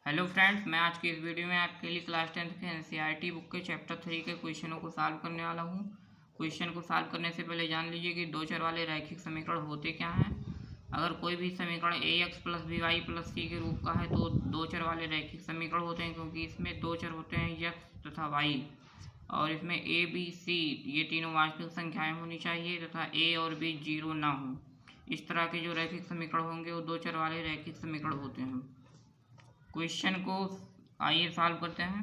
Hello friends, मैं आज की इस वीडियो में आपके लिए क्लास 10th के एनसीईआरटी बुक के चैप्टर 3 के क्वेश्चनों को सॉल्व करने वाला हूं। क्वेश्चन को सॉल्व करने से पहले जान लीजिए कि दो चर वाले रैखिक समीकरण होते क्या हैं। अगर कोई भी समीकरण ax प्लस बी प्लस सी के रूप का है तो दो चर वाले रैखिक समीकरण होते हैं, क्योंकि इसमें दो चर होते हैं x तथा y, और इसमें a b c ये तीनों वास्तविक संख्याएँ होनी चाहिए तथा a और b जीरो ना हो। इस तरह के जो रैखिक समीकरण होंगे वो दो चर वाले रैखिक समीकरण होते हैं। क्वेश्चन को आइए सॉल्व करते हैं।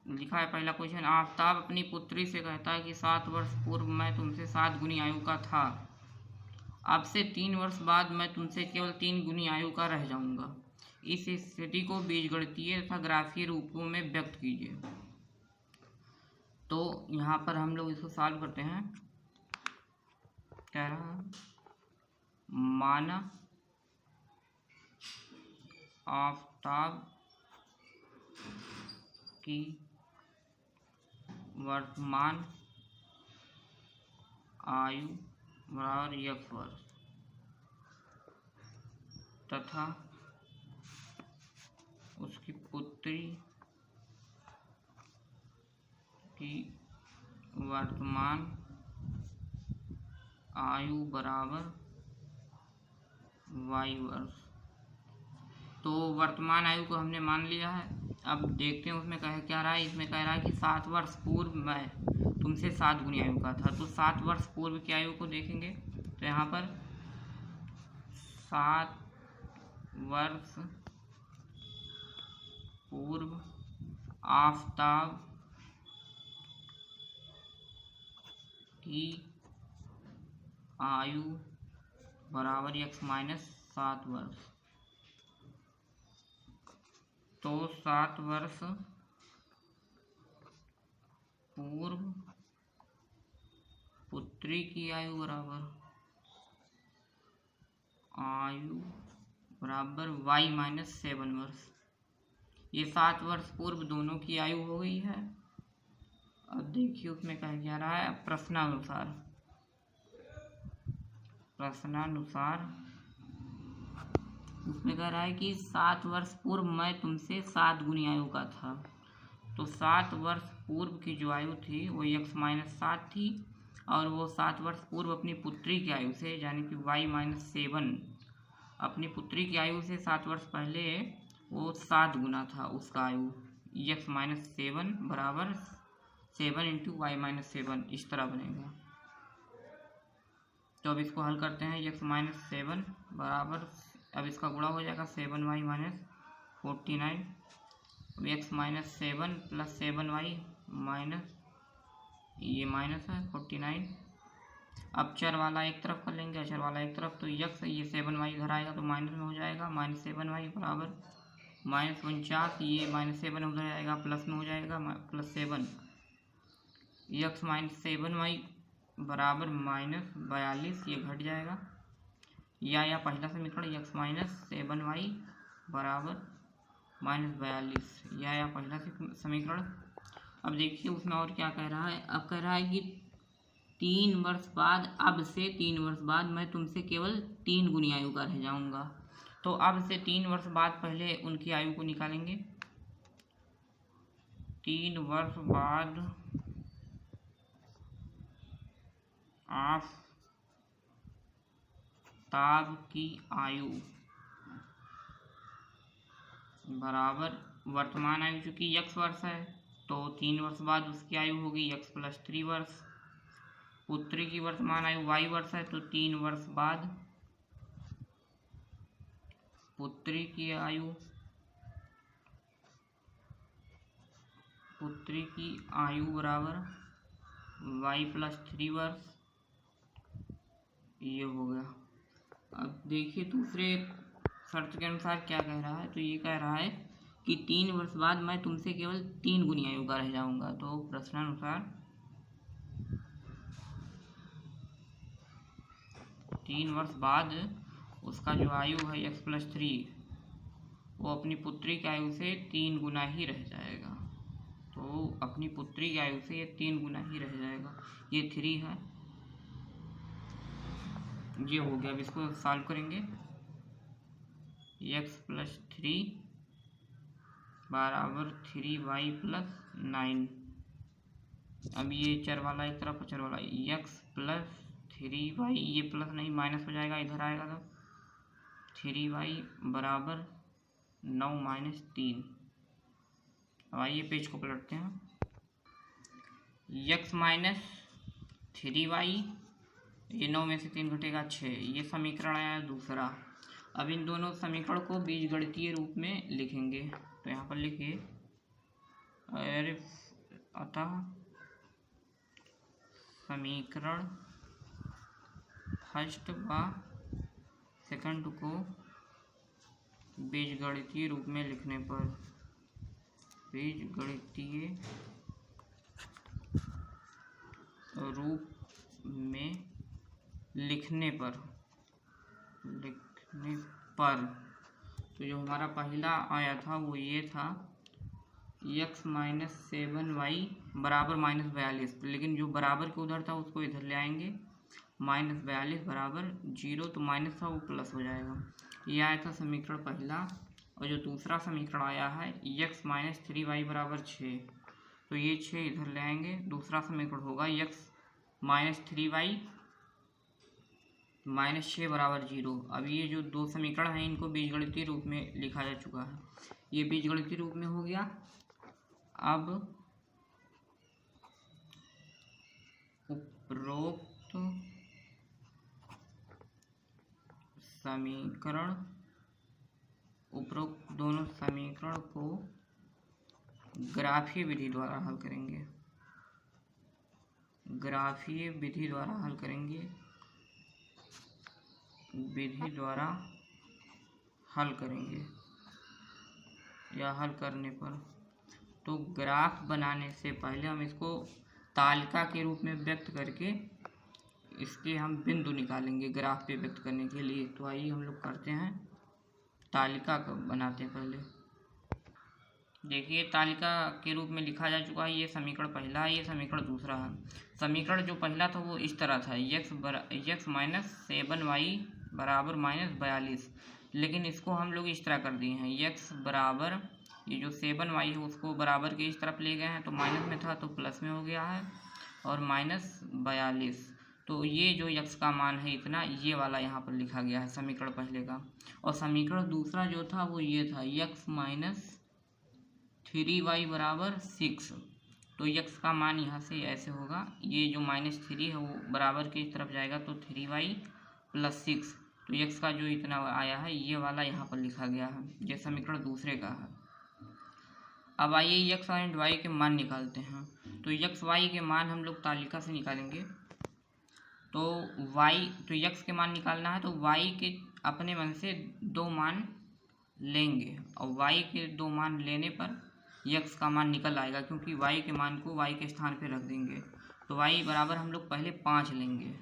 लिखा है पहला क्वेश्चन, आफताब अपनी पुत्री से कहता है कि 7 वर्ष पूर्व मैं तुमसे 7 गुनी आयु का था। अब से 3 वर्ष बाद मैं तुमसे केवल 3 गुनी आयु का रह जाऊंगा। इस स्थिति को बीजगणितीय तथा ग्राफीय रूपों में व्यक्त कीजिए। तो यहाँ पर हम लोग इसको सॉल्व करते हैं। कह रहा है माना आफताब की वर्तमान आयु बराबर x वर्ष तथा उसकी पुत्री की वर्तमान आयु बराबर y वर्ष। तो वर्तमान आयु को हमने मान लिया है। अब देखते हैं उसमें क्या रहा है। इसमें कह रहा है कि 7 वर्ष पूर्व मैं तुमसे 7 गुनी आयु का था। तो 7 वर्ष पूर्व की आयु को देखेंगे तो यहाँ पर 7 वर्ष पूर्व आफताब की आयु बराबर x माइनस 7 वर्ष। तो 7 वर्ष पूर्व पुत्री की आयु बराबर y माइनस 7 वर्ष। ये 7 वर्ष पूर्व दोनों की आयु हो गई है। अब देखिए उसमें क्या रहा है। प्रश्नानुसार उसमें कह रहा है कि 7 वर्ष पूर्व मैं तुमसे 7 गुनी आयु का था। तो 7 वर्ष पूर्व की जो आयु थी वो x माइनस 7 थी, और वो 7 वर्ष पूर्व अपनी पुत्री की आयु से यानी कि y माइनस 7, अपनी पुत्री की आयु से 7 वर्ष पहले वो 7 गुना था उसका आयु। x माइनस 7 बराबर 7 इंटू y माइनस 7 इस तरह बनेगा। तो अब इसको हल करते हैं। x माइनस 7 बराबर, अब इसका गुणा हो जाएगा 7y माइनस 49। अब x minus 7 plus 7y minus, ये माइनस है 49। अब चर वाला एक तरफ कर लेंगे, अचर वाला एक तरफ। तो x ये 7y इधर आएगा तो माइनस में हो जाएगा। माइनस 7y बराबर माइनस 49, ये माइनस 7 उधर आएगा प्लस में हो जाएगा प्लस 7। x माइनस 7y बराबर माइनस 42, ये घट जाएगा। या पहला समीकरण x माइनस 7y बराबर माइनस 42, या पहला समीकरण। अब देखिए उसमें और क्या कह रहा है। अब कह रहा है कि 3 वर्ष बाद, अब से 3 वर्ष बाद मैं तुमसे केवल 3 गुनी आयु का रह जाऊंगा। तो अब से 3 वर्ष बाद पहले उनकी आयु को निकालेंगे। 3 वर्ष बाद आफताब की आयु बराबर वर्तमान आयु चूँकि x वर्ष है तो 3 वर्ष बाद उसकी आयु होगी x प्लस 3 वर्ष। पुत्री की वर्तमान आयु y वर्ष है तो 3 वर्ष बाद पुत्री की आयु बराबर y प्लस 3 वर्ष, ये हो गया। अब देखिए दूसरे शर्त के अनुसार क्या कह रहा है। तो ये कह रहा है कि 3 वर्ष बाद मैं तुमसे केवल 3 गुनी आयु का रह जाऊंगा। तो प्रश्नानुसार 3 वर्ष बाद उसका जो आयु है x प्लस 3, वो अपनी पुत्री की आयु से 3 गुना ही रह जाएगा। तो अपनी पुत्री की आयु से ये 3 गुना ही रह जाएगा। ये 3 है, ये हो गया। अब इसको सॉल्व करेंगे। x प्लस 3 बराबर 3y प्लस 9। अब ये चर वाला एक तरफ, चर वाला x प्लस 3y, ये प्लस नहीं माइनस हो जाएगा, इधर आएगा तो 3y बराबर 9 माइनस 3। अब आइए पेज को पलटते हैं। x माइनस 3y, ये 9 में से 3 घटेगा 6, ये समीकरण आया दूसरा। अब इन दोनों समीकरण को बीजगणितीय रूप में लिखेंगे। तो यहाँ पर लिखिए, अतः समीकरण फर्स्ट व सेकंड को बीजगणितीय रूप में लिखने पर, बीजगणितीय रूप में लिखने पर तो जो हमारा पहला आया था वो ये था x माइनस 7y बराबर माइनस 42, लेकिन जो बराबर के उधर था उसको इधर ले आएंगे, माइनस 42 बराबर 0, तो माइनस था वो प्लस हो जाएगा। ये आया था समीकरण पहला। और जो दूसरा समीकरण आया है x माइनस 3y बराबर 6, तो ये 6 इधर ले आएंगे, दूसरा समीकरण होगा x माइनस 3y माइनस 6 बराबर 0। अब ये जो दो समीकरण हैं इनको बीजगणितीय रूप में लिखा जा चुका है, ये बीजगणितीय रूप में हो गया। अब उपरोक्त दोनों समीकरण को ग्राफीय विधि द्वारा हल करेंगे, ग्राफीय विधि द्वारा हल करेंगे, विधि द्वारा हल करेंगे या हल करने पर। तो ग्राफ बनाने से पहले हम इसको तालिका के रूप में व्यक्त करके इसके हम बिंदु निकालेंगे ग्राफ पे व्यक्त करने के लिए। तो आइए हम लोग करते हैं, तालिका बनाते हैं। पहले देखिए तालिका के रूप में लिखा जा चुका है, ये समीकरण पहला है, ये समीकरण दूसरा है। समीकरण जो पहला था वो इस तरह था, x माइनस 7y बराबर माइनस 42, लेकिन इसको हम लोग इस तरह कर दिए हैं, x बराबर ये जो 7y है उसको बराबर के इस तरफ ले गए हैं, तो माइनस में था तो प्लस में हो गया है, और माइनस 42। तो ये जो x का मान है इतना, ये वाला यहाँ पर लिखा गया है समीकरण पहले का। और समीकरण दूसरा जो था वो ये था, x माइनस 3y बराबर 6, तो x का मान यहाँ से ऐसे होगा, ये जो माइनस 3 है वो बराबर के इस तरफ जाएगा, तो 3y प्लस 6, तो x का जो इतना आया है ये वाला यहाँ पर लिखा गया है, ये समीकरण दूसरे का है। अब आइए x एंड y के मान निकालते हैं। तो x y के मान हम लोग तालिका से निकालेंगे। तो x के मान निकालना है, तो y के अपने मन से 2 मान लेंगे, और y के 2 मान लेने पर x का मान निकल आएगा, क्योंकि y के मान को y के स्थान पे रख देंगे। तो y बराबर हम लोग पहले 5 लेंगे,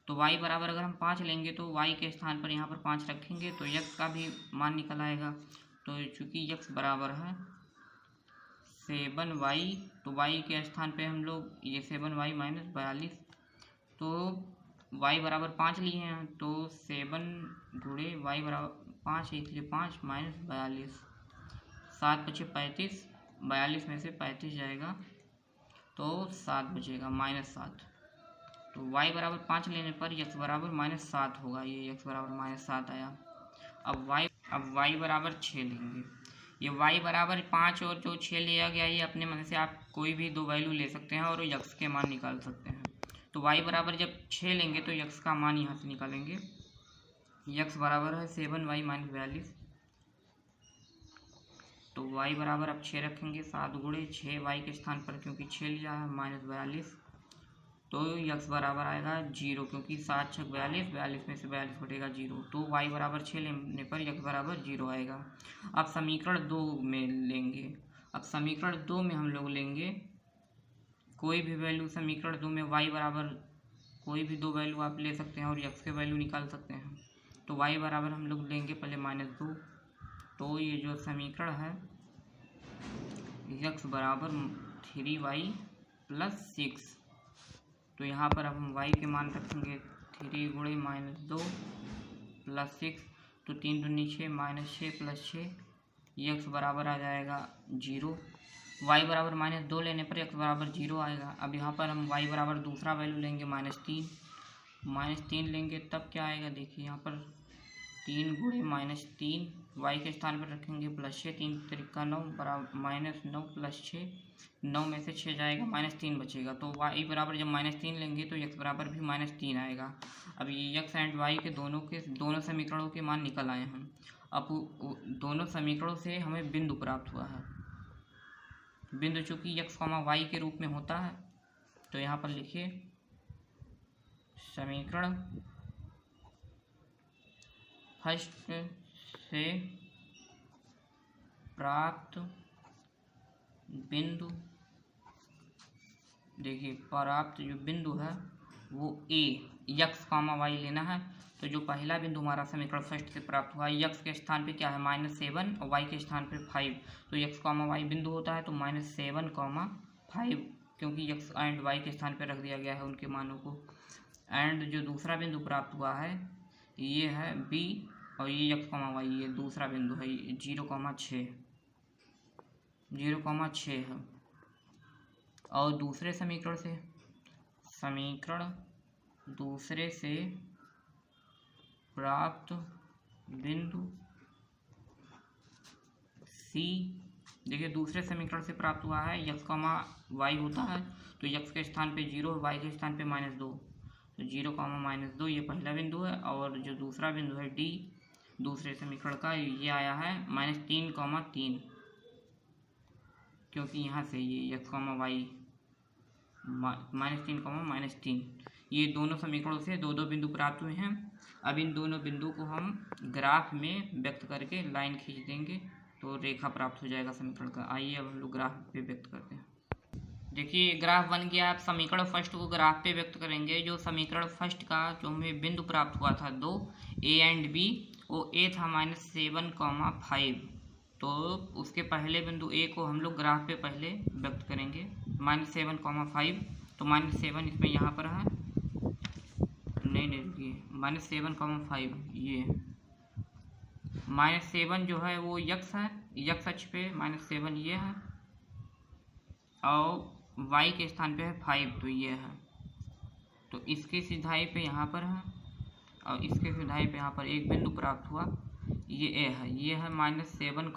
तो y बराबर अगर हम 5 लेंगे तो y के स्थान पर यहाँ पर 5 रखेंगे, तो x का भी मान निकल आएगा। तो चूँकि x बराबर है 7y, तो y के स्थान पे हम लोग ये 7y माइनस 42, तो y बराबर 5 लिए हैं, तो 7 गुणे y बराबर 5 है, इसलिए 5 माइनस 42, 7 बचे 35, 42 में से 35 जाएगा तो 7 बचेगा माइनस 7। तो y बराबर 5 लेने पर x बराबर माइनस 7 होगा, ये x बराबर माइनस 7 आया। अब y बराबर 6 लेंगे, ये y बराबर 5 और जो 6 लिया गया, ये अपने मन से आप कोई भी 2 वैल्यू ले सकते हैं और x के मान निकाल सकते हैं। तो y बराबर जब 6 लेंगे तो x का मान यहाँ से निकालेंगे, x बराबर है 7y माइनस 42, तो y बराबर अब 6 रखेंगे, 7 गुणे 6y के स्थान पर क्योंकि 6 लिया है माइनस 42, तो x बराबर आएगा 0, क्योंकि 7 छक 42, 42 में से 42 घटेगा 0, तो y बराबर 6 लेने पर x बराबर 0 आएगा। अब समीकरण 2 में लेंगे, अब समीकरण 2 में हम लोग लेंगे कोई भी वैल्यू, समीकरण 2 में y बराबर कोई भी 2 वैल्यू आप ले सकते हैं और x के वैल्यू निकाल सकते हैं। तो y बराबर हम लोग लेंगे पहले -2, तो ये जो समीकरण है x बराबर 3y प्लस 6, तो यहाँ पर अब हम y के मान रखेंगे 3 गुणे -2 प्लस 6, तो 3 दूनी 6 माइनस 6 प्लस 6, एक्स बराबर आ जाएगा 0, वाई बराबर -2 लेने पर एक्स बराबर 0 आएगा। अब यहाँ पर हम वाई बराबर दूसरा वैल्यू लेंगे -3 लेंगे, तब क्या आएगा देखिए यहाँ पर 3 गुणे -3, वाई के स्थान पर रखेंगे +6, 3 त्रिका 9 बराबर -9 + 6, 9 में से 6 जाएगा -3 बचेगा। तो वाई बराबर जब -3 लेंगे तो एक्स बराबर भी -3 आएगा। अब ये एक्स एंड वाई के दोनों समीकरणों के मान निकल आए हैं। अब दोनों समीकरणों से हमें बिंदु प्राप्त हुआ है। बिंदु चूंकि x, y के रूप में होता है, तो यहाँ पर लिखिए समीकरण फर्स्ट से प्राप्त बिंदु, देखिए प्राप्त जो बिंदु है वो x, y लेना है। तो जो पहला बिंदु हमारा समीकरण फर्स्ट से प्राप्त हुआ है, x के स्थान पे क्या है -7 और y के स्थान पे 5, तो x, y बिंदु होता है तो -7, 5, क्योंकि x एंड y के स्थान पे रख दिया गया है उनके मानों को। एंड जो दूसरा बिंदु प्राप्त हुआ है ये है b, और ये x, y ये दूसरा बिंदु है 0,6 है। और दूसरे समीकरण से दूसरे से प्राप्त बिंदु C, देखिए दूसरे समीकरण से प्राप्त हुआ है x, y होता है तो x के स्थान पे 0, y के स्थान पे -2, तो 0, -2 ये पहला बिंदु है। और जो दूसरा बिंदु है D दूसरे समीकरण का, ये आया है -3,3, क्योंकि यहाँ से ये x, y -3, ये दोनों समीकरणों से दो बिंदु प्राप्त हुए हैं। अब इन दोनों बिंदु को हम ग्राफ में व्यक्त करके लाइन खींच देंगे तो रेखा प्राप्त हो जाएगा समीकरण का। आइए अब हम लोग ग्राफ पे व्यक्त करते हैं। देखिए ग्राफ बन गया। आप समीकरण फर्स्ट को ग्राफ पे व्यक्त करेंगे। जो समीकरण फर्स्ट का जो हमें बिंदु प्राप्त हुआ था 2, A एंड B, वो A था -7, 5, तो उसके पहले बिंदु A को हम लोग ग्राफ पे पहले व्यक्त करेंगे -7, 5, तो -7 इसमें यहाँ पर है, नहीं रुकिए, -7, 5, ये -7 जो है वो x है, x अक्ष पे -7 ये है, और y के स्थान पे है 5, तो ये है। तो इसके सिधाई पे यहाँ पर है और इसके सिधाई पे यहाँ पर एक बिंदु प्राप्त हुआ, ये a है, ये है -7,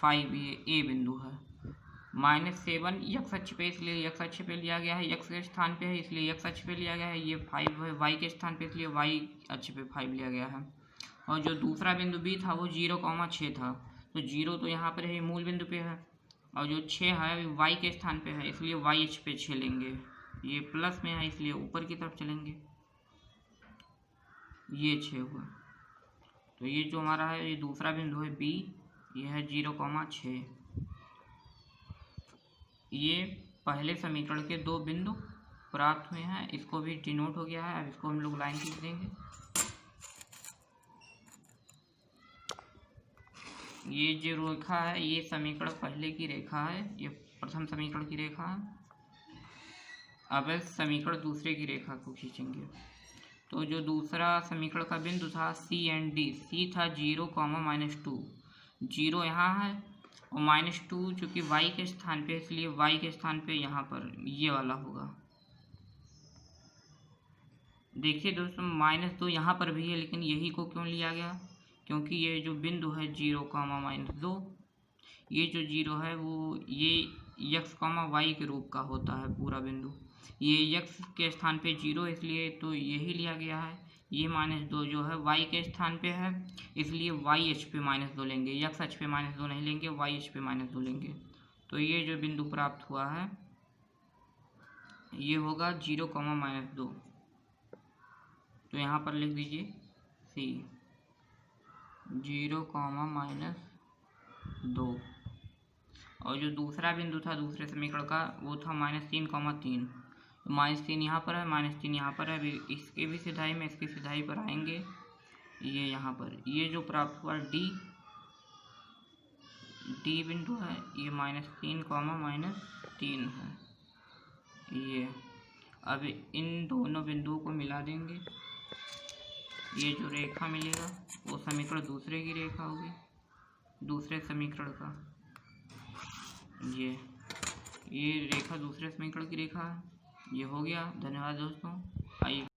5, ये a बिंदु है। -7 x अक्ष पे, इसलिए x अक्ष पे लिया गया है, x के स्थान पे है इसलिए x अक्ष पे लिया गया है। ये 5 है y के स्थान पे, इसलिए y अक्ष पे 5 लिया गया है। और जो दूसरा बिंदु B था वो 0,6 था, तो 0 तो यहाँ पर है, मूल बिंदु पे है, और जो 6 है y के स्थान पे है, इसलिए y अक्ष पे 6 लेंगे। ये प्लस में है इसलिए ऊपर की तरफ चलेंगे, ये 6 हुआ। तो ये जो हमारा है ये दूसरा बिंदु है B, ये है 0,6। ये पहले समीकरण के दो बिंदु प्राप्त हुए हैं, इसको भी डिनोट हो गया है। अब इसको हम लोग लाइन खींच देंगे। ये जो रेखा है ये समीकरण पहले की रेखा है, ये प्रथम समीकरण की रेखा है। अब समीकरण दूसरे की रेखा को खींचेंगे। तो जो दूसरा समीकरण का बिंदु था C एंड D, C था 0, -2, 0 यहाँ है और -2 चूँकि y के स्थान पे, इसलिए y के स्थान पे यहाँ पर ये वाला होगा। देखिए दोस्तों -2 यहाँ पर भी है, लेकिन यही को क्यों लिया गया, क्योंकि ये जो बिंदु है 0, -2, ये जो 0 है वो ये x, y के रूप का होता है पूरा बिंदु। ये x के स्थान पे 0 इसलिए तो यही लिया गया है। ये -2 जो है y के स्थान पे है, इसलिए y अक्ष पे -2 लेंगे, x अक्ष पे -2 नहीं लेंगे, y अक्ष पे -2 लेंगे। तो ये जो बिंदु प्राप्त हुआ है ये होगा 0, -2। तो यहाँ पर लिख दीजिए C 0, -2। और जो दूसरा बिंदु था दूसरे समीकरण का वो था -3,3, तो -3 यहाँ पर है, -3 यहाँ पर है। इसके भी सिधाई में इसकी सिधाई पर आएंगे, ये यहाँ पर ये जो प्राप्त हुआ D बिंदु है, ये -3, -3 है ये। अब इन दोनों बिंदुओं को मिला देंगे, ये जो रेखा मिलेगा वो समीकरण दूसरे की रेखा होगी। दूसरे समीकरण का। ये रेखा दूसरे समीकरण की रेखा है। ये हो गया। धन्यवाद दोस्तों। आइए